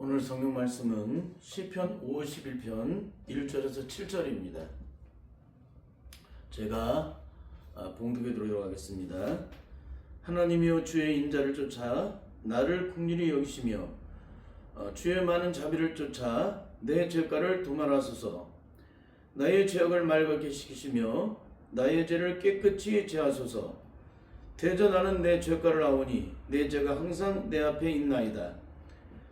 오늘 성경 말씀은 시편 51편 1절에서 7절입니다. 제가 봉독해 드리도록 하겠습니다. 하나님이여 주의 인자를 쫓아 나를 긍휼히 여기시며 주의 많은 자비를 쫓아 내 죄가를 도말하소서. 나의 죄악을 맑게 씻기시며 나의 죄를 깨끗이 제하소서. 대전하는 내 죄가를 아오니 내 죄가 항상 내 앞에 있나이다.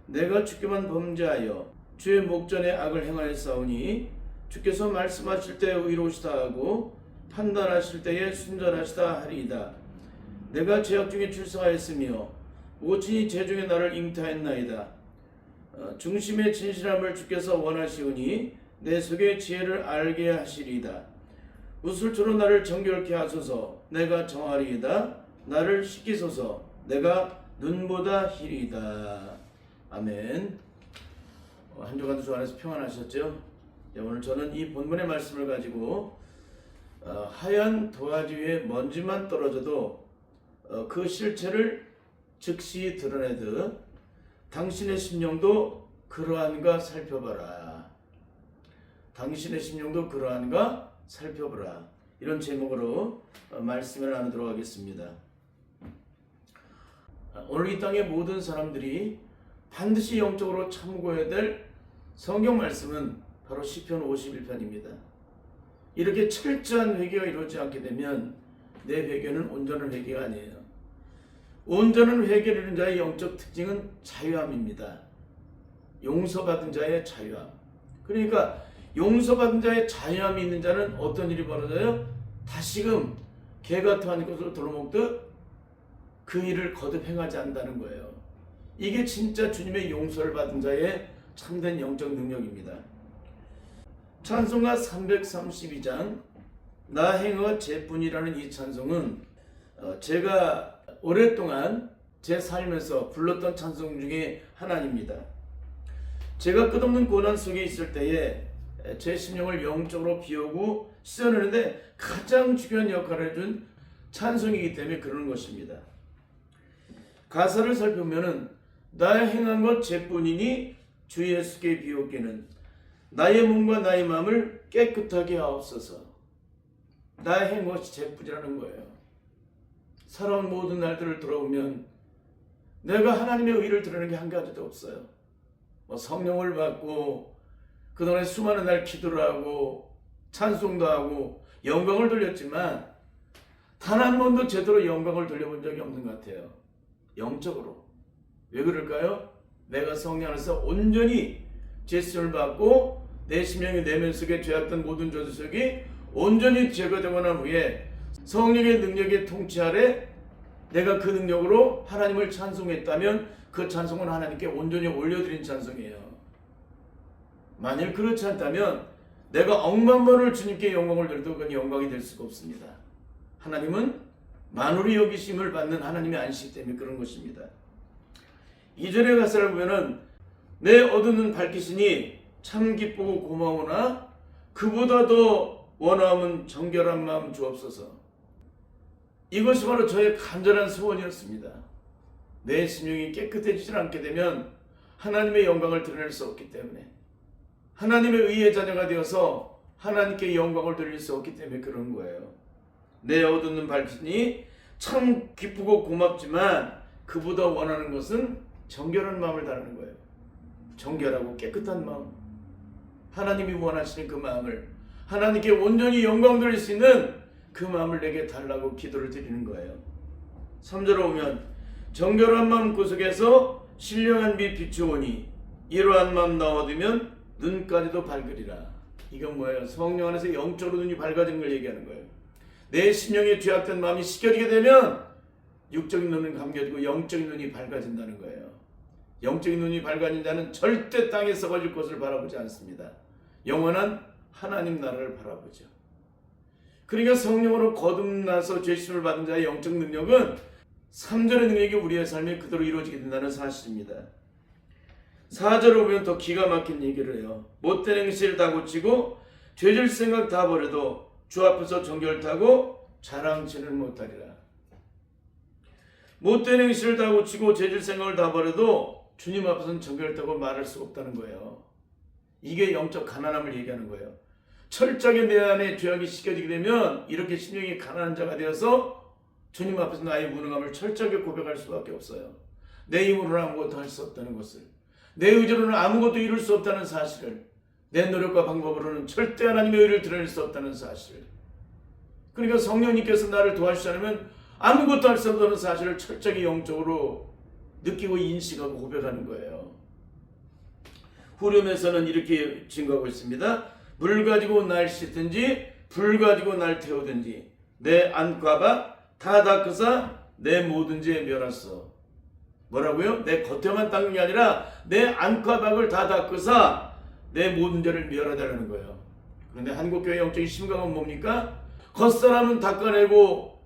내가 주께만 범죄하여 주의 목전에 악을 행하였사오니 주께서 말씀하실 때에 의로우시다 하고 판단하실 때에 순전하시다 하리이다. 내가 죄악 중에 출생하였으며 오친이 죄 중에 나를 잉태하였나이다. 중심의 진실함을 주께서 원하시오니 내 속의 지혜를 알게 하시리이다. 우슬초로 나를 정결케 하소서. 내가 정하리이다. 나를 씻기소서. 내가 눈보다 희리이다. 아멘. 한 주간도 주 안에서 평안하셨죠? 오늘 저는 이 본문의 말씀을 가지고 하얀 도화지 위에 먼지만 떨어져도 그 실체를 즉시 드러내듯 당신의 심령도 그러한가 살펴봐라. 당신의 심령도 그러한가 살펴보라. 이런 제목으로 말씀을 나누도록 하겠습니다. 오늘 이 땅의 모든 사람들이 반드시 영적으로 참고해야 될 성경 말씀은 바로 시편 51편입니다. 이렇게 철저한 회개가 이루어지지 않게 되면 내 회개는 온전한 회개가 아니에요. 온전한 회개를 이룬 자의 영적 특징은 자유함입니다. 용서받은 자의 자유함. 그러니까 용서받은 자의 자유함이 있는 자는 어떤 일이 벌어져요? 다시금 개가 토한 것으로 돌아먹듯 그 일을 거듭 행하지 않는다는 거예요. 이게 진짜 주님의 용서를 받은 자의 참된 영적 능력입니다. 찬송가 332장 나 행어 제뿐이라는 이 찬송은 제가 오랫동안 제 삶에서 불렀던 찬송 중에 하나입니다. 제가 끝없는 고난 속에 있을 때에 제 심령을 영적으로 비우고 씻어내는데 가장 중요한 역할을 해준 찬송이기 때문에 그러는 것입니다. 가사를 살펴보면은 나의 행한 것 제뿐이니 주 예수께 비옵기는 나의 몸과 나의 마음을 깨끗하게 하옵소서. 나의 행한 것이 제뿐이라는 거예요. 살아온 모든 날들을 돌아보면 내가 하나님의 의를 드러내는 게 한 가지도 없어요. 성령을 받고 그동안에 수많은 날 기도를 하고 찬송도 하고 영광을 돌렸지만 단 한 번도 제대로 영광을 돌려본 적이 없는 것 같아요. 영적으로. 왜 그럴까요? 내가 성령 안에서 온전히 제수를 받고 내 심령의 내면 속에 죄악된 모든 저주 속이 온전히 제거되고 난 후에 성령의 능력의 통치 아래 내가 그 능력으로 하나님을 찬송했다면 그 찬송은 하나님께 온전히 올려드린 찬송이에요. 만일 그렇지 않다면 내가 억만 번을 주님께 영광을 드려도 그건 영광이 될 수가 없습니다. 하나님은 만물이 여기심을 받는 하나님의 안식 때문에 그런 것입니다. 2절의 가사를 보면은 내 어두운 밝히시니 참 기쁘고 고마우나 그보다 더 원하면 정결한 마음 주옵소서. 이것이 바로 저의 간절한 소원이었습니다. 내 심령이 깨끗해지지 않게 되면 하나님의 영광을 드러낼 수 없기 때문에 하나님의 의의 자녀가 되어서 하나님께 영광을 돌릴 수 없기 때문에 그런 거예요. 내 어두운 밝히니 참 기쁘고 고맙지만 그보다 원하는 것은 정결한 마음을 달라는 거예요. 정결하고 깨끗한 마음. 하나님이 원하시는 그 마음을 하나님께 온전히 영광 돌릴 수 있는 그 마음을 내게 달라고 기도를 드리는 거예요. 3절에 오면 정결한 마음 구석에서 신령한 빛 비추오니 이러한 마음 나와두면 눈까지도 밝으리라. 이건 뭐예요? 성령 안에서 영적으로 눈이 밝아지는 걸 얘기하는 거예요. 내 심령의 죄악된 마음이 씻겨지게 되면 육적인 눈은 감겨지고 영적인 눈이 밝아진다는 거예요. 영적인 눈이 밝아진 자는 절대 땅에 썩어질 것을 바라보지 않습니다. 영원한 하나님 나라를 바라보죠. 그러니까 성령으로 거듭나서 죄심을 받은 자의 영적 능력은 3절의 능력이 우리의 삶에 그대로 이루어지게 된다는 사실입니다. 4절을 보면 더 기가 막힌 얘기를 해요. 못된 행실 다 고치고 죄질 생각 다 버려도 주 앞에서 정결타고 자랑치는 못하리라. 못된 행실을 다 고치고 죄질 생각을 다 버려도 주님 앞에서는 정결했다고 말할 수 없다는 거예요. 이게 영적 가난함을 얘기하는 거예요. 철저하게 내 안에 죄악이 씻겨지게 되면 이렇게 심령이 가난한 자가 되어서 주님 앞에서 나의 무능함을 철저하게 고백할 수밖에 없어요. 내 힘으로는 아무것도 할 수 없다는 것을, 내 의지로는 아무것도 이룰 수 없다는 사실을, 내 노력과 방법으로는 절대 하나님의 의를 드러낼 수 없다는 사실을, 그러니까 성령님께서 나를 도와주지 않으면 아무것도 할 수 없다는 사실을 철저하게 영적으로 느끼고 인식하고 고백하는 거예요. 후렴에서는 이렇게 증거하고 있습니다. 물 가지고 날 씻든지 불 가지고 날 태우든지 내 안과가 다 닦으사 내 모든 죄 멸하소. 뭐라고요? 내 겉에만 닦는 게 아니라 내 안과박을 다 닦으사 내 모든 죄를 멸하달라는 거예요. 그런데 한국교회 영적인 심각은 뭡니까? 겉사람은 닦아내고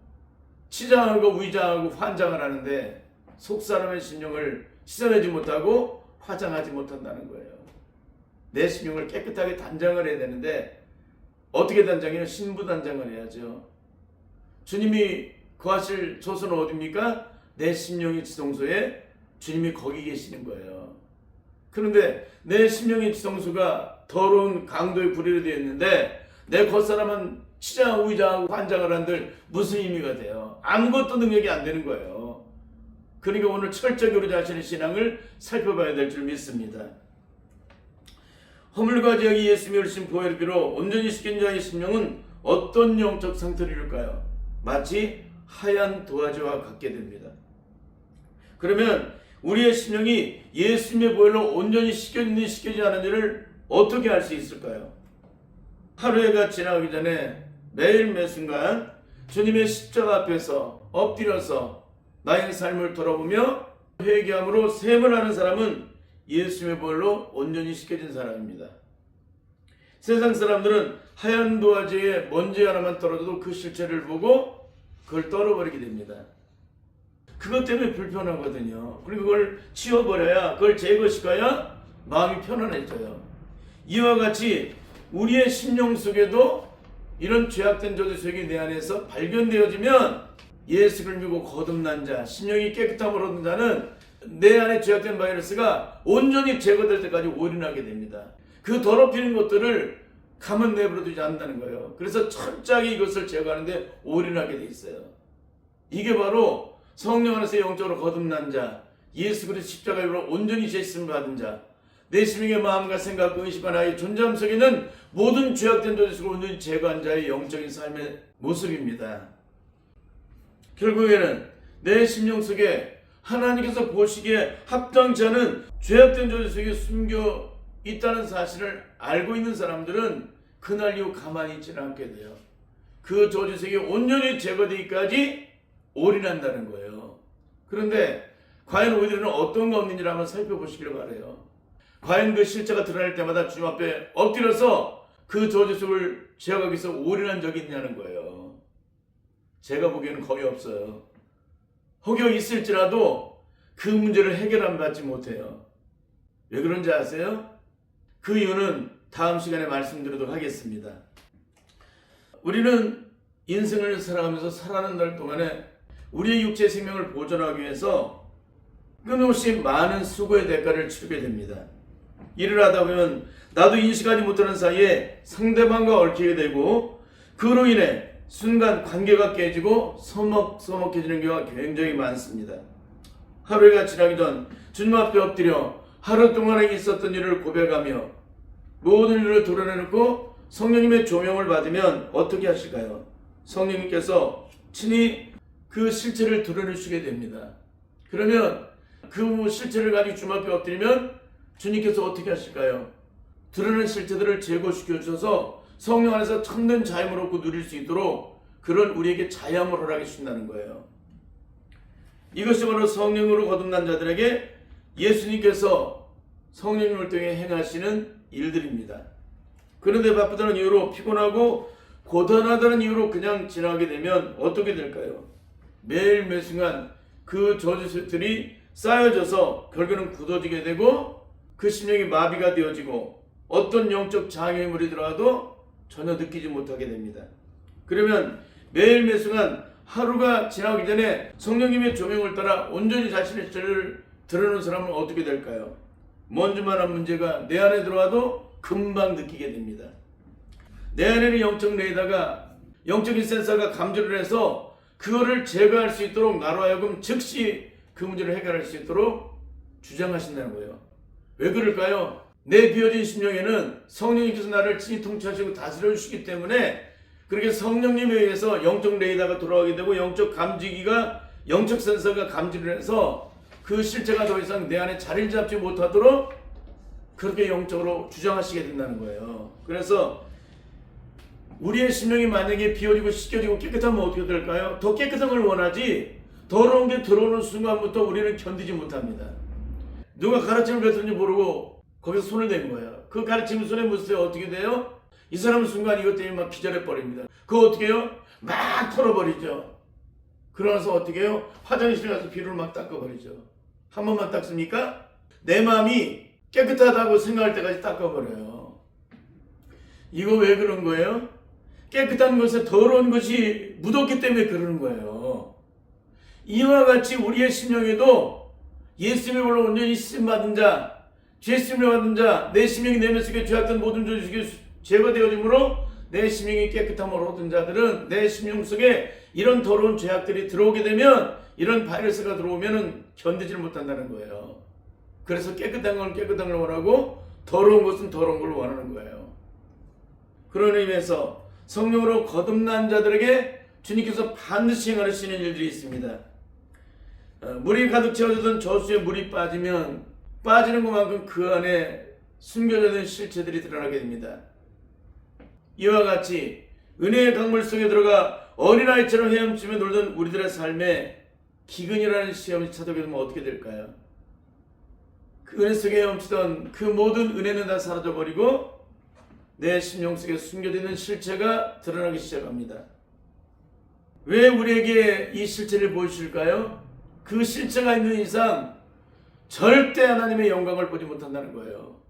치장하고 위장하고 환장을 하는데 속사람의 심령을 씻어내지 못하고 화장하지 못한다는 거예요. 내 심령을 깨끗하게 단장을 해야 되는데 어떻게 단장해요? 신부 단장을 해야죠. 주님이 거하실 조소는 어디입니까? 내 심령의 지성소에 주님이 거기 계시는 거예요. 그런데 내 심령의 지성소가 더러운 강도의 구리로 되어 있는데 내 겉사람은 치장하고 위장하고 환장을 한들 무슨 의미가 돼요? 아무것도 능력이 안 되는 거예요. 그러니까 오늘 철저히 우리 자신의 신앙을 살펴봐야 될 줄 믿습니다. 허물과 죄악이 예수님의 흘리신 보혈의 피로 온전히 씻긴 자의 심령은 어떤 영적 상태를 이룰까요? 마치 하얀 도화지와 같게 됩니다. 그러면 우리의 심령이 예수님의 보혈로 온전히 씻겨지는지 씻겨지지 않은지를 어떻게 알 수 있을까요? 하루가 지나가기 전에 매일 매순간 주님의 십자가 앞에서 엎드려서 나의 삶을 돌아보며 회개함으로 셈을 하는 사람은 예수님의 보혈로 온전히 씻겨진 사람입니다. 세상 사람들은 하얀 도화지에 먼지 하나만 떨어져도 그 실체를 보고 그걸 떨어버리게 됩니다. 그것 때문에 불편하거든요. 그리고 그걸 치워버려야, 그걸 제거시켜야 마음이 편안해져요. 이와 같이 우리의 심령 속에도 이런 죄악된 저주색이 내 안에서 발견되어지면 예수를 믿고 거듭난 자, 심령이 깨끗함을 얻는 자는 내 안에 죄악된 바이러스가 온전히 제거될 때까지 올인하게 됩니다. 그 더럽히는 것들을 가만 내버려두지 않는다는 거예요. 그래서 철저하게 이것을 제거하는데 올인하게 돼 있어요. 이게 바로 성령 안에서 영적으로 거듭난 자, 예수 그리스도 십자가로 온전히 죄심을 받은 자, 내 심령의 마음과 생각과 의식과 나의 존재함 속에 있는 모든 죄악된 저주를 온전히 제거한 자의 영적인 삶의 모습입니다. 결국에는 내 심령 속에 하나님께서 보시기에 합당치 않은 죄악된 저주 속에 숨겨 있다는 사실을 알고 있는 사람들은 그날 이후 가만히 있지는 않게 돼요. 그 저주 속에 온전히 제거되기까지 올인한다는 거예요. 그런데 과연 우리들은 어떤 거 없는지를 한번 살펴보시기를 바라요. 과연 그 실체가 드러날 때마다 주님 앞에 엎드려서 그 저주 속을 제어하기 위해서 올인한 적이 있냐는 거예요. 제가 보기에는 거의 없어요. 혹여 있을지라도 그 문제를 해결함 받지 못해요. 왜 그런지 아세요? 그 이유는 다음 시간에 말씀드리도록 하겠습니다. 우리는 인생을 살아가면서 살아가는 날 동안에 우리의 육체 생명을 보존하기 위해서 끊임없이 많은 수고의 대가를 치르게 됩니다. 일을 하다 보면 나도 인식하지 못하는 사이에 상대방과 얽히게 되고 그로 인해 순간 관계가 깨지고 서먹서먹해지는 경우가 굉장히 많습니다. 하루가 지나기 전 주님 앞에 엎드려 하루 동안에 있었던 일을 고백하며 모든 일을 드러내놓고 성령님의 조명을 받으면 어떻게 하실까요? 성령님께서 친히 그 실체를 드러내시게 됩니다. 그러면 그 실체를 가지고 주님 앞에 엎드리면 주님께서 어떻게 하실까요? 드러낸 실체들을 제거시켜 주셔서 성령 안에서 참된 자유를 얻고 누릴 수 있도록 그런 우리에게 자유함을 허락해 주신다는 거예요. 이것이 바로 성령으로 거듭난 자들에게 예수님께서 성령님을 통해 행하시는 일들입니다. 그런데 바쁘다는 이유로 피곤하고 고단하다는 이유로 그냥 지나가게 되면 어떻게 될까요? 매일 매순간 그 저주들이 쌓여져서 결국은 굳어지게 되고 그 심령이 마비가 되어지고 어떤 영적 장애물이 들어와도 전혀 느끼지 못하게 됩니다. 그러면 매일 매순간 하루가 지나기 전에 성령님의 조명을 따라 온전히 자신의 죄를 드러놓은 사람은 어떻게 될까요? 먼지만한 문제가 내 안에 들어와도 금방 느끼게 됩니다. 내 안에는 영적 레이더가, 영적인 센서가 감지를 해서 그거를 제거할 수 있도록 나로 하여금 즉시 그 문제를 해결할 수 있도록 주장하신다는 거예요. 왜 그럴까요? 내 비워진 심령에는 성령님께서 나를 친히 통치하시고 다스려 주시기 때문에, 그렇게 성령님에 의해서 영적 레이더가 돌아가게 되고 영적 감지기가, 영적 센서가 감지를 해서 그 실체가 더 이상 내 안에 자리를 잡지 못하도록 그렇게 영적으로 주장하시게 된다는 거예요. 그래서 우리의 심령이 만약에 비워지고 씻겨지고 깨끗하면 어떻게 될까요? 더 깨끗한 걸 원하지, 더러운 게 들어오는 순간부터 우리는 견디지 못합니다. 누가 가르침을 뱉었는지 모르고 거기서 손을 댄 거예요. 그 가르침을 손에 묻을 때 어떻게 돼요? 이 사람은 순간 이것 때문에 막 기절해 버립니다. 그거 어떻게 해요? 막 털어버리죠. 그러면서 어떻게 해요? 화장실에 가서 비누를 막 닦아버리죠. 한 번만 닦습니까? 내 마음이 깨끗하다고 생각할 때까지 닦아버려요. 이거 왜 그런 거예요? 깨끗한 것에 더러운 것이 묻었기 때문에 그러는 거예요. 이와 같이 우리의 심령에도 예수님의 물로 온전히 쓰임받은 자, 죄수임을 받은 자, 내 심령이 내면 속에 죄악된 모든 죄식이 제거되어짐으로 내 심령이 깨끗함을 얻은 자들은 내 심령 속에 이런 더러운 죄악들이 들어오게 되면, 이런 바이러스가 들어오면 견디질 못한다는 거예요. 그래서 깨끗한 건 깨끗한 걸 원하고 더러운 것은 더러운 걸 원하는 거예요. 그런 의미에서 성령으로 거듭난 자들에게 주님께서 반드시 행하시는 일들이 있습니다. 물이 가득 채워지던 저수에 물이 빠지면 빠지는 것만큼 그 안에 숨겨져 있는 실체들이 드러나게 됩니다. 이와 같이 은혜의 강물 속에 들어가 어린아이처럼 헤엄치며 놀던 우리들의 삶에 기근이라는 시험이 찾아오게 되면 어떻게 될까요? 그 은혜 속에 헤엄치던 그 모든 은혜는 다 사라져버리고 내 심령 속에 숨겨져 있는 실체가 드러나기 시작합니다. 왜 우리에게 이 실체를 보여주실까요? 그 실체가 있는 이상 절대 하나님의 영광을 보지 못한다는 거예요.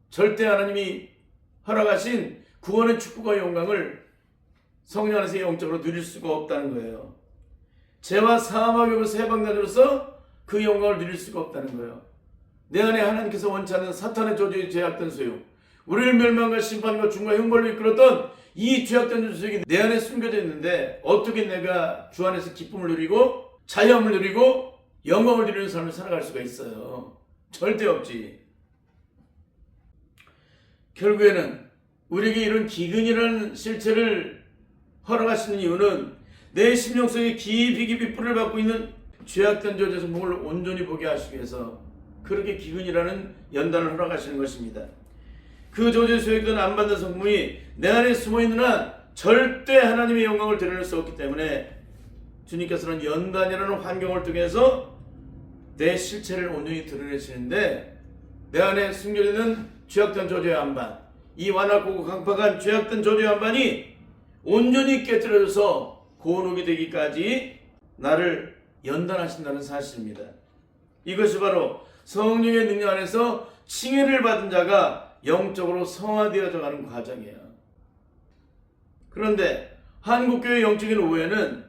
절대 하나님이 허락하신 구원의 축복과 영광을 성령 안에서 영적으로 누릴 수가 없다는 거예요. 죄와 사함에서 해방자로서 그 영광을 누릴 수가 없다는 거예요. 내 안에 하나님께서 원치 않는 사탄의 저주의 죄악된 소유, 우리를 멸망과 심판과 죽음과 형벌로 이끌었던 이 죄악된 소유가 내 안에 숨겨져 있는데, 어떻게 내가 주 안에서 기쁨을 누리고 자유함을 누리고 영광을 누리는 삶을 살아갈 수가 있어요? 절대 없지. 결국에는 우리에게 이런 기근이라는 실체를 허락하시는 이유는 내 심령 속에 깊이 뿔을 받고 있는 죄악된 저주의 성품을 온전히 보게 하시기 위해서 그렇게 기근이라는 연단을 허락하시는 것입니다. 그 저주의 소액들은 안 받는 성품이 내 안에 숨어있는 한 절대 하나님의 영광을 드러낼 수 없기 때문에 주님께서는 연단이라는 환경을 통해서 내 실체를 온전히 드러내시는데, 내 안에 숨겨있는 죄악된 저주의 안반, 이 완악하고 강팍한 죄악된 저주의 안반이 온전히 깨뜨려져서 고온오게 되기까지 나를 연단하신다는 사실입니다. 이것이 바로 성령의 능력 안에서 칭의를 받은 자가 영적으로 성화되어져 가는 과정이에요. 그런데 한국교회 영적인 오해는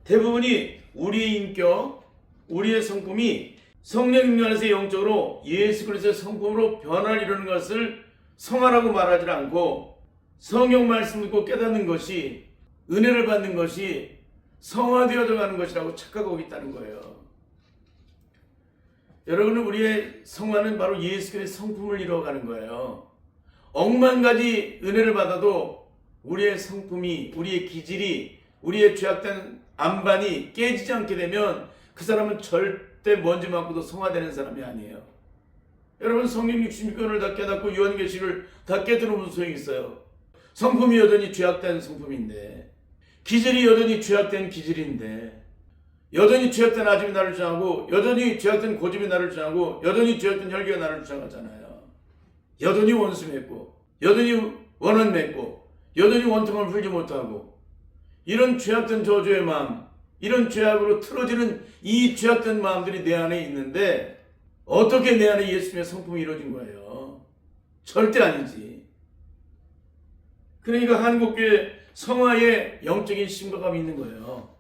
대부분이 우리의 인격, 우리의 성품이 성령 능력 안에서 영적으로 예수 그리스도의 성품으로 변화를 이루는 것을 성화라고 말하지 않고, 성경 말씀 듣고 깨닫는 것이, 은혜를 받는 것이 성화되어져 가는 것이라고 착각하고 있다는 거예요. 여러분은 우리의 성화는 바로 예수 그리스도의 성품을 이루어가는 거예요. 억만 가지 은혜를 받아도 우리의 성품이, 우리의 기질이, 우리의 죄악된 안반이 깨지지 않게 되면 그 사람은 절대 먼지만큼도 성화되는 사람이 아니에요. 여러분, 성령 66권을 다 깨닫고 요한계시를 다 깨달으면 무슨 소용이 있어요? 성품이 여전히 죄악된 성품인데, 기질이 여전히 죄악된 기질인데, 여전히 죄악된 아집이 나를 주장하고, 여전히 죄악된 고집이 나를 주장하고, 여전히 죄악된 혈기가 나를 주장하잖아요. 여전히 원수 맺고, 여전히 원한 맺고, 여전히 원통을 풀지 못하고, 이런 죄악된 저주의 마음, 이런 죄악으로 틀어지는 이 죄악된 마음들이 내 안에 있는데 어떻게 내 안에 예수님의 성품이 이루어진 거예요? 절대 아니지. 그러니까 한국교회 성화에 영적인 심각함이 있는 거예요.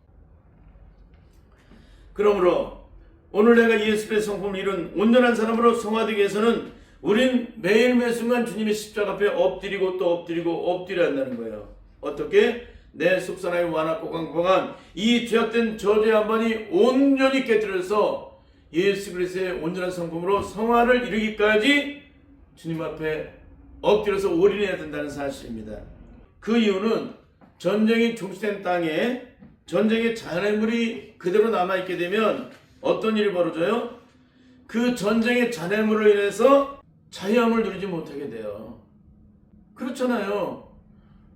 그러므로 오늘 내가 예수 그리스도의 성품을 이룬 온전한 사람으로 성화되기 위해서는 우린 매일 매순간 주님의 십자가 앞에 엎드리고 또 엎드리고 엎드려야 한다는 거예요. 어떻게? 내 속사람이 완악고 강팍한 이 죄악된 저주의 한번이 온전히 깨뜨려서 예수 그리스도의 온전한 성품으로 성화를 이루기까지 주님 앞에 엎드려서 올인해야 된다는 사실입니다. 그 이유는 전쟁이 종식된 땅에 전쟁의 잔해물이 그대로 남아있게 되면 어떤 일이 벌어져요? 그 전쟁의 잔해물로 인해서 자유함을 누리지 못하게 돼요. 그렇잖아요.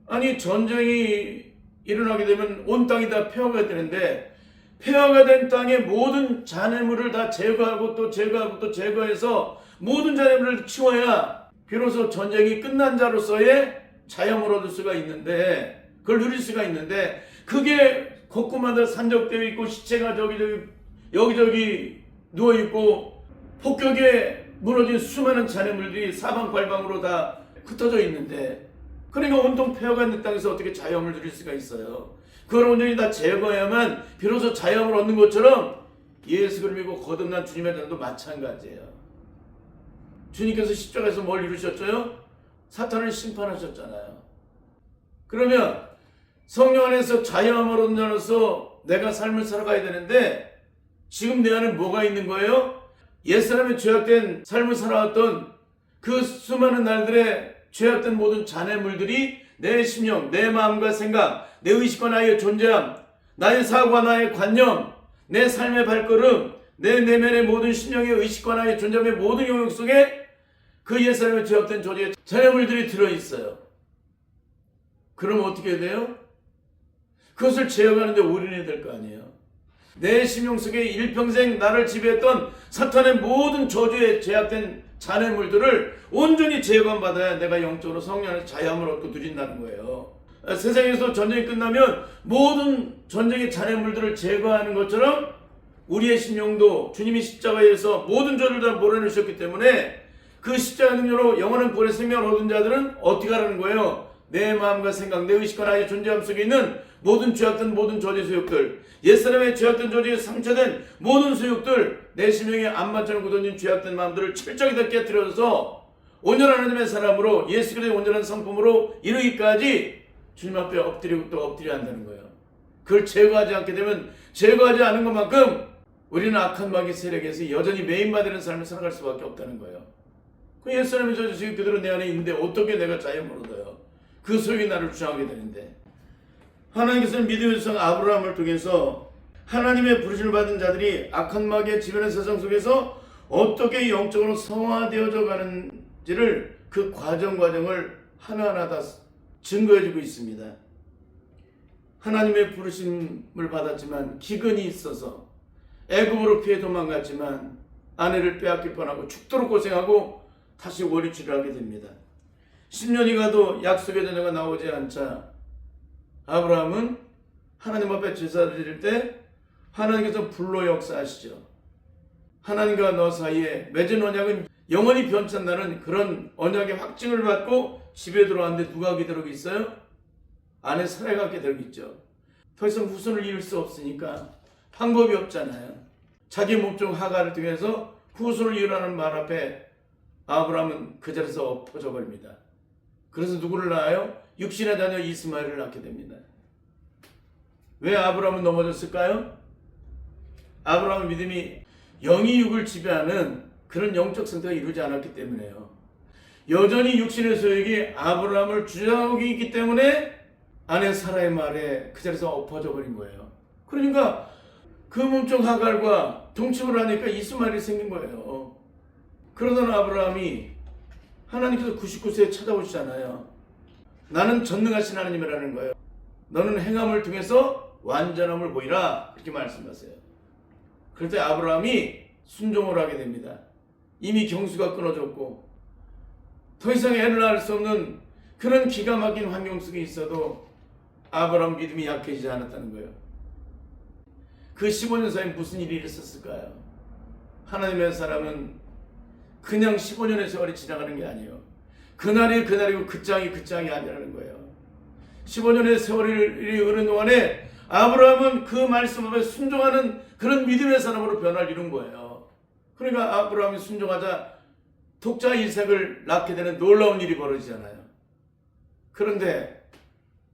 아니 전쟁이 일어나게 되면 온 땅이 다 폐허가 되는데 폐허가 된 땅의 모든 잔해물을 다 제거하고 또 제거하고 또 제거해서 모든 잔해물을 치워야 비로소 전쟁이 끝난 자로서의 자유함을 얻을 수가 있는데 그걸 누릴 수가 있는데 그게 곳곳마다 산적되어 있고 시체가 여기저기 누워있고 폭격에 무너진 수많은 잔해물들이 사방팔방으로 다 흩어져 있는데 그러니까 온통 폐허가 있는 땅에서 어떻게 자유함을 누릴 수가 있어요. 그걸 온전히 다 제거해야만 비로소 자유함을 얻는 것처럼 예수를 믿고 거듭난 주님의 자도 마찬가지예요. 주님께서 십자가에서 뭘 이루셨죠? 사탄을 심판하셨잖아요. 그러면 성령 안에서 자유함을 얻는 자로서 내가 삶을 살아가야 되는데 지금 내 안에 뭐가 있는 거예요? 옛사람의 죄악된 삶을 살아왔던 그 수많은 날들의 죄악된 모든 잔해물들이 내 심령, 내 마음과 생각, 내 의식과 나의 존재함, 나의 사고와 나의 관념, 내 삶의 발걸음, 내 내면의 모든 심령의 의식과 나의 존재함의 모든 영역 속에 그 옛사람의 죄악된 존재의 잔해물들이 들어있어요. 그럼 어떻게 해야 돼요? 그것을 제어하는데 올인해야 될 거 아니에요. 내 심령 속에 일평생 나를 지배했던 사탄의 모든 저주의 제약된 잔해물들을 온전히 제거받아야 내가 영적으로 성령 안에서 자유함을 얻고 누린다는 거예요. 세상에서 전쟁이 끝나면 모든 전쟁의 잔해물들을 제거하는 것처럼 우리의 심령도 주님이 십자가에서 모든 죄를 다 몰아내셨기 때문에 그 십자가 능력으로 영원한 구원의 생명을 얻은 자들은 어떻게 하라는 거예요? 내 마음과 생각, 내 의식과 나의 존재함 속에 있는 모든 죄악된 모든 저주의 소욕들, 옛사람의 죄악된 저주에 상처된 모든 소욕들, 내 심령에 안맞처럼 굳어진 죄악된 마음들을 철저히 다 깨뜨려서 온전한 하나님의 사람으로 예수 그리스도의 온전한 성품으로 이르기까지 주님 앞에 엎드리고 또 엎드려야 한다는 거예요. 그걸 제거하지 않게 되면 제거하지 않은 것만큼 우리는 악한 마귀 세력에서 여전히 메인마되는 삶을 살아갈 수밖에 없다는 거예요. 그 옛사람의 저주 소욕 그대로 내 안에 있는데 어떻게 내가 자유함을 얻어요? 그 소욕이 나를 주장하게 되는데 하나님께서는 믿음의 조상 아브라함을 통해서 하나님의 부르심을 받은 자들이 악한 마귀의 지배하는 세상 속에서 어떻게 영적으로 성화되어져 가는지를 그 과정을 하나하나 다 증거해주고 있습니다. 하나님의 부르심을 받았지만 기근이 있어서 애굽으로 피해 도망갔지만 아내를 빼앗길 뻔하고 죽도록 고생하고 다시 원위치를 하게 됩니다. 10년이 가도 약속의 자녀가 나오지 않자 아브라함은 하나님 앞에 제사를 드릴 때 하나님께서 불로 역사하시죠. 하나님과 너 사이에 맺은 언약은 영원히 변치 않는다는 그런 언약의 확증을 받고 집에 들어왔는데 누가 기다리고 있어요? 아내 사라가 기다리고 있죠. 더 이상 후손을 이을 수 없으니까 방법이 없잖아요. 자기 몸종 하가를 통해서 후손을 이으라는 말 앞에 아브라함은 그 자리에서 엎어져 버립니다. 그래서 누구를 낳아요? 육신의 자녀 이스마엘을 낳게 됩니다. 왜 아브라함은 넘어졌을까요? 아브라함의 믿음이 영이 육을 지배하는 그런 영적 상태가 이루지 않았기 때문에요. 여전히 육신의 소욕이 아브라함을 주장하고 있기 때문에 아내 사라의 말에 그 자리에서 엎어져 버린 거예요. 그러니까 그 몸종 하갈과 동침을 하니까 이스마엘이 생긴 거예요. 그러던 아브라함이 하나님께서 99세에 찾아오시잖아요. 나는 전능하신 하나님이라는 거예요. 너는 행함을 통해서 완전함을 보이라 이렇게 말씀하세요. 그럴 때 아브라함이 순종을 하게 됩니다. 이미 경수가 끊어졌고 더 이상 애를 낳을 수 없는 그런 기가 막힌 환경 속에 있어도 아브라함 믿음이 약해지지 않았다는 거예요. 그 15년 사이에 무슨 일이 있었을까요? 하나님의 사람은 그냥 15년의 세월이 지나가는 게 아니에요. 그날이 그날이고 그 짱이 아니라는 거예요. 15년의 세월이 흐른 동안에 아브라함은 그 말씀 앞에 순종하는 그런 믿음의 사람으로 변화를 이룬 거예요. 그러니까 아브라함이 순종하자 독자 이삭을 낳게 되는 놀라운 일이 벌어지잖아요. 그런데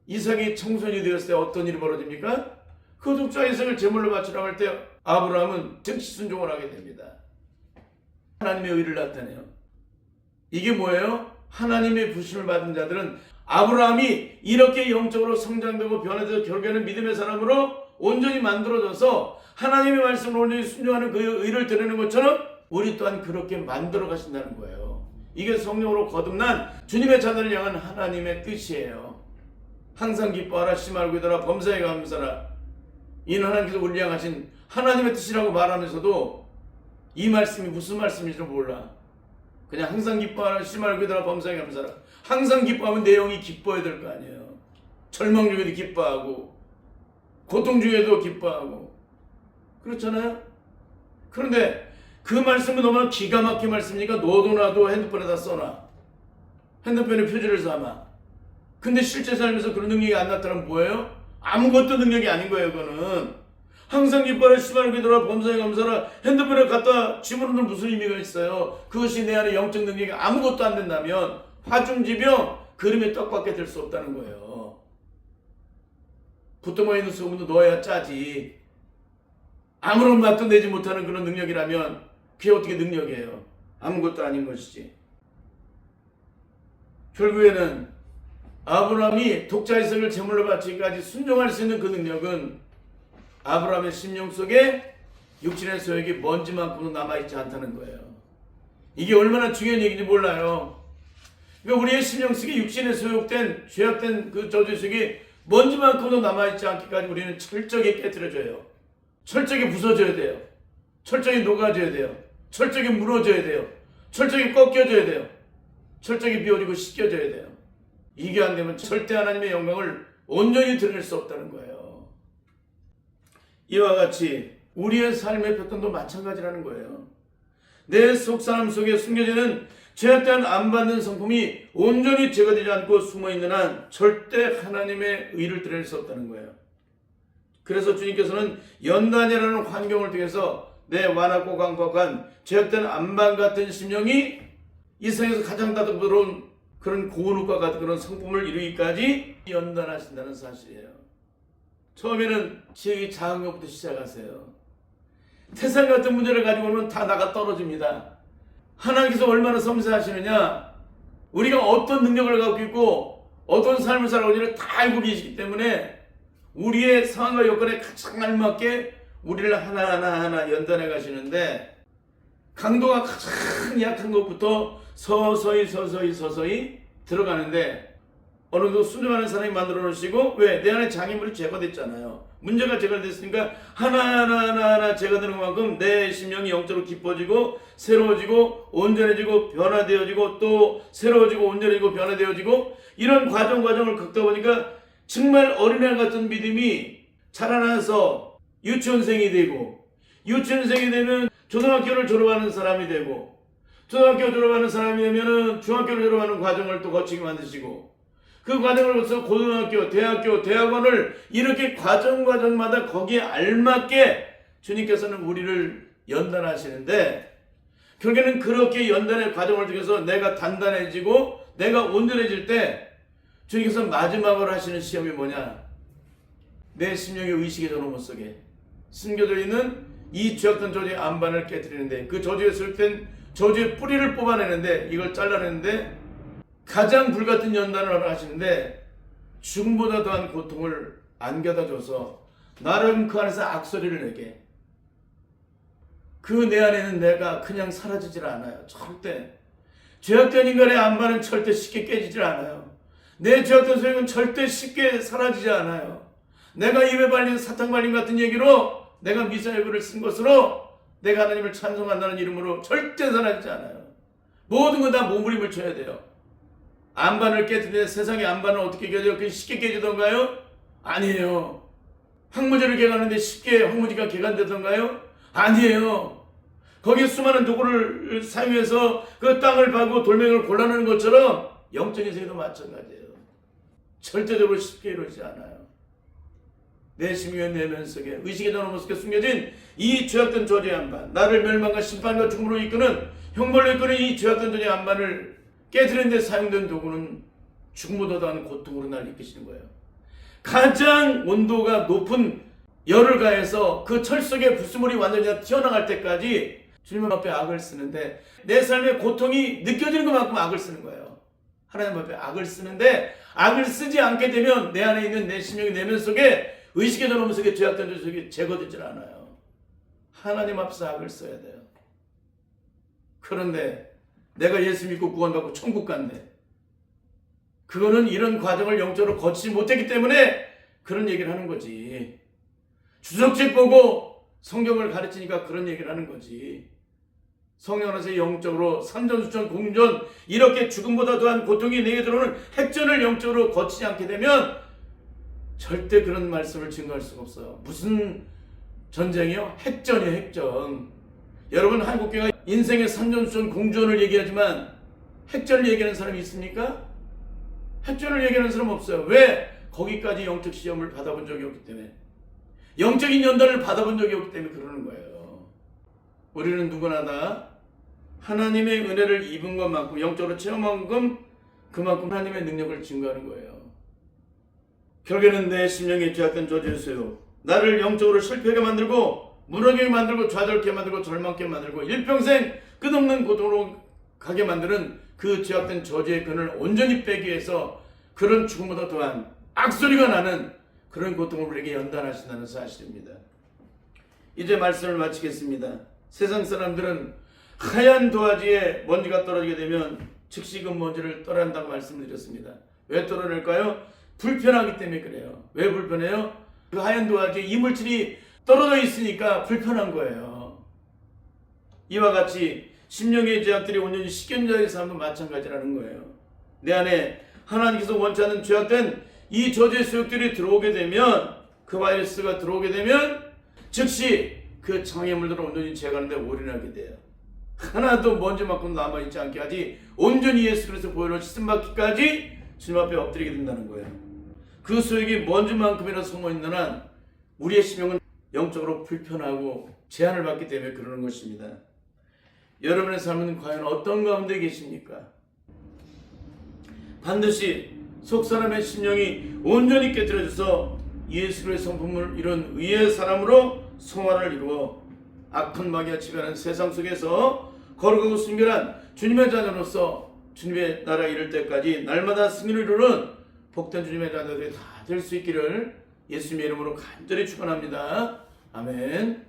이삭이 청소년이 되었을 때 어떤 일이 벌어집니까? 그 독자 이삭을 제물로 바치라고 할 때 아브라함은 즉시 순종을 하게 됩니다. 하나님의 의를 나타내요. 이게 뭐예요? 하나님의 부심을 받은 자들은 아브라함이 이렇게 영적으로 성장되고 변화되어 결국에는 믿음의 사람으로 온전히 만들어져서 하나님의 말씀을 온전히 순종하는 그 의를 드리는 것처럼 우리 또한 그렇게 만들어 가신다는 거예요. 이게 성령으로 거듭난 주님의 자녀를 향한 하나님의 뜻이에요. 항상 기뻐하라, 심하고 기도하라, 범사에 감사하라. 이는 하나님께서 우리를 향하신 하나님의 뜻이라고 말하면서도 이 말씀이 무슨 말씀인지 몰라. 그냥 항상 기뻐하라, 심하고 기도하라, 범사에 감사하라. 항상 기뻐하면 내용이 기뻐야 될 거 아니에요. 절망 중에도 기뻐하고 고통 중에도 기뻐하고 그렇잖아요. 그런데 그 말씀은 너무나 기가 막힌 말씀이니까 너도 나도 핸드폰에다 써놔. 핸드폰에 표지를 삼아. 근데 실제 삶에서 그런 능력이 안 나타나면 뭐예요? 아무것도 능력이 아닌 거예요. 그거는 항상 기뻐하라, 심하고 기도하라, 범사에 감사하라. 핸드폰에 갖다 집어넣는 무슨 의미가 있어요? 그것이 내 안에 영적 능력이 아무것도 안 된다면 화중지병, 그림의 떡밖에 될 수 없다는 거예요. 붓도모에 있는 소금도 넣어야 짜지. 아무런 맛도 내지 못하는 그런 능력이라면 그게 어떻게 능력이에요? 아무것도 아닌 것이지. 결국에는 아브라함이 독자 이삭을 제물로 바치기까지 순종할 수 있는 그 능력은 아브라함의 심령 속에 육신의 소욕이 먼지만큼도 남아있지 않다는 거예요. 이게 얼마나 중요한 얘기인지 몰라요. 그러니까 우리의 심령 속에 육신의 소욕된 죄악된 그 저주의 속이 먼지만큼도 남아있지 않기까지 우리는 철저하게 깨뜨려져요. 철저하게 부서져야 돼요. 철저하게 녹아져야 돼요. 철저하게 무너져야 돼요. 철저하게 꺾여져야 돼요. 철저하게 비워지고 씻겨져야 돼요. 이게 안 되면 절대 하나님의 영광을 온전히 드러낼 수 없다는 거예요. 이와 같이 우리의 삶의 패턴도 마찬가지라는 거예요. 내 속사람 속에 숨겨지는 죄악된 안 받는 성품이 온전히 제거되지 않고 숨어있는 한 절대 하나님의 의를 드러낼 수 없다는 거예요. 그래서 주님께서는 연단이라는 환경을 통해서 내 완악고 강박한 죄악된 안반 같은 심령이 이 세상에서 가장 따뜻한 그런 고운과 같은 그런 성품을 이루기까지 연단하신다는 사실이에요. 처음에는 제 자학력부터 시작하세요. 태산 같은 문제를 가지고는 다 나가 떨어집니다. 하나님께서 얼마나 섬세하시느냐, 우리가 어떤 능력을 갖고 있고 어떤 삶을 살아오지를 다 알고 계시기 때문에 우리의 상황과 여건에 가장 알맞게 우리를 하나하나 연단해 가시는데, 강도가 가장 약한 것부터 서서히 들어가는데 어느 정도 순종하는 사람이 만들어 놓으시고, 왜? 내 안에 장애물이 제거됐잖아요. 문제가 제거됐으니까 하나하나 제거되는 것만큼 내 심령이 영적으로 깊어지고 새로워지고 온전해지고 변화되어지고 또 새로워지고 온전해지고 변화되어지고, 이런 과정을 겪다 보니까 정말 어린애 같은 믿음이 자라나서 유치원생이 되고, 유치원생이 되면 초등학교를 졸업하는 사람이 되고, 초등학교 졸업하는 사람이 되면은 중학교를 졸업하는 과정을 또 거치게 만드시고, 그 과정을 거쳐서 고등학교, 대학교, 대학원을 이렇게 과정마다 거기에 알맞게 주님께서는 우리를 연단하시는데, 결국에는 그렇게 연단의 과정을 통해서 내가 단단해지고 내가 온전해질 때 주님께서 마지막으로 하시는 시험이 뭐냐? 내 심령의 의식의 저놈 속에 숨겨져 있는 이 죄악된 저주의 안반을 깨뜨리는데, 그 저주에 설된 저주의 뿌리를 뽑아내는데, 이걸 잘라내는데 가장 불같은 연단을 하시는데, 죽음보다 더한 고통을 안겨다줘서 나름 그 안에서 악소리를 내게, 그 내 안에는 내가 그냥 사라지질 않아요. 절대. 죄악된 인간의 안반은 절대 쉽게 깨지질 않아요. 내 죄악된 소용은 절대 쉽게 사라지지 않아요. 내가 입에 발린 사탕 발린 같은 얘기로, 내가 미사일을 쓴 것으로 내가 하나님을 찬송한다는 이름으로 절대 사라지지 않아요. 모든 건 다 몸부림을 쳐야 돼요. 안반을 깨뜨리는데 세상의 안반은 어떻게 깨져요? 그게 쉽게 깨지던가요? 아니에요. 황무지를 개가는데 쉽게 황무지가 개간되던가요? 아니에요. 거기에 수많은 도구를 사용해서 그 땅을 파고 돌멩이를 골라내는 것처럼 영적인 세계도 마찬가지예요. 절대적으로 쉽게 이루어지지 않아요. 내 심령의 내면 속에 의식의 전원 속에 숨겨진 이 죄악된 저주의 한반, 나를 멸망과 심판과 죽음으로 이끄는 형벌로 이끄는 이 죄악된 저주의 한반을 깨뜨리는 데 사용된 도구는 죽음보다 더한 고통으로 날 이끄시는 거예요. 가장 온도가 높은 열을 가해서 그 철 속에 불순물이 완전히 튀어나갈 때까지 주님 앞에 악을 쓰는데, 내 삶의 고통이 느껴지는 것만큼 악을 쓰는 거예요. 하나님 앞에 악을 쓰는데, 악을 쓰지 않게 되면 내 안에 있는 내 심령의 내면 속에 의식의 전원 속에 죄악된 적이 제거되질 않아요. 하나님 앞에서 악을 써야 돼요. 그런데 내가 예수 믿고 구원받고 천국 간대. 그거는 이런 과정을 영적으로 거치지 못했기 때문에 그런 얘기를 하는 거지. 주석책 보고 성경을 가르치니까 그런 얘기를 하는 거지. 성령 안에서 영적으로 산전수전 공전 이렇게 죽음보다 더한 고통이 내게 들어오는 핵전을 영적으로 거치지 않게 되면 절대 그런 말씀을 증거할 수가 없어요. 무슨 전쟁이요? 핵전이에요, 핵전. 여러분, 한국교회가 인생의 산전수전 공전을 얘기하지만 핵전을 얘기하는 사람이 있습니까? 핵전을 얘기하는 사람 없어요. 왜? 거기까지 영적 시험을 받아본 적이 없기 때문에, 영적인 연단을 받아본 적이 없기 때문에 그러는 거예요. 우리는 누구나 다 하나님의 은혜를 입은 것만큼, 영적으로 체험한 그만큼 하나님의 능력을 증거하는 거예요. 결국에는 내 심령이 죄악된 저주였어요. 나를 영적으로 실패하게 만들고 무너지게 만들고 좌절케 만들고 절망케 만들고 일평생 끝없는 고통으로 가게 만드는 그 죄악된 저주의 근을 온전히 빼기 위해서 그런 죽음보다 더한 악소리가 나는 그런 고통을 우리에게 연단하신다는 사실입니다. 이제 말씀을 마치겠습니다. 세상 사람들은 하얀 도화지에 먼지가 떨어지게 되면 즉시 그 먼지를 떨어낸다고 말씀드렸습니다. 왜 떨어낼까요? 불편하기 때문에 그래요. 왜 불편해요? 그 하얀 도화지에 이물질이 떨어져 있으니까 불편한 거예요. 이와 같이 심령의 죄악들이 온전히 씻겨진 자의 삶도 마찬가지라는 거예요. 내 안에 하나님께서 원치 않는 죄악된 이 저주의 소욕들이 들어오게 되면, 그 바이러스가 들어오게 되면 즉시 그 장애물들을 온전히 제거하는 데 올인하게 돼요. 하나도 먼지만큼 남아있지 않게 하지 온전히 예수 그리스도 보혈로 씻음받기까지 주님 앞에 엎드리게 된다는 거예요. 그 소욕이 먼지만큼이나 숨어있는 한 우리의 심령은 영적으로 불편하고 제한을 받기 때문에 그러는 것입니다. 여러분의 삶은 과연 어떤 가운데 계십니까? 반드시 속사람의 심령이 온전히 깨뜨려져서 예수 그리스도의 성품을 이룬 의의 사람으로 성화를 이루어 악한 마귀가 지배하는 세상 속에서 거룩하고 순결한 주님의 자녀로서 주님의 나라에 이를 때까지 날마다 승리를 이루는 복된 주님의 자녀들이 다 될 수 있기를 예수님의 이름으로 간절히 축원합니다. 아멘.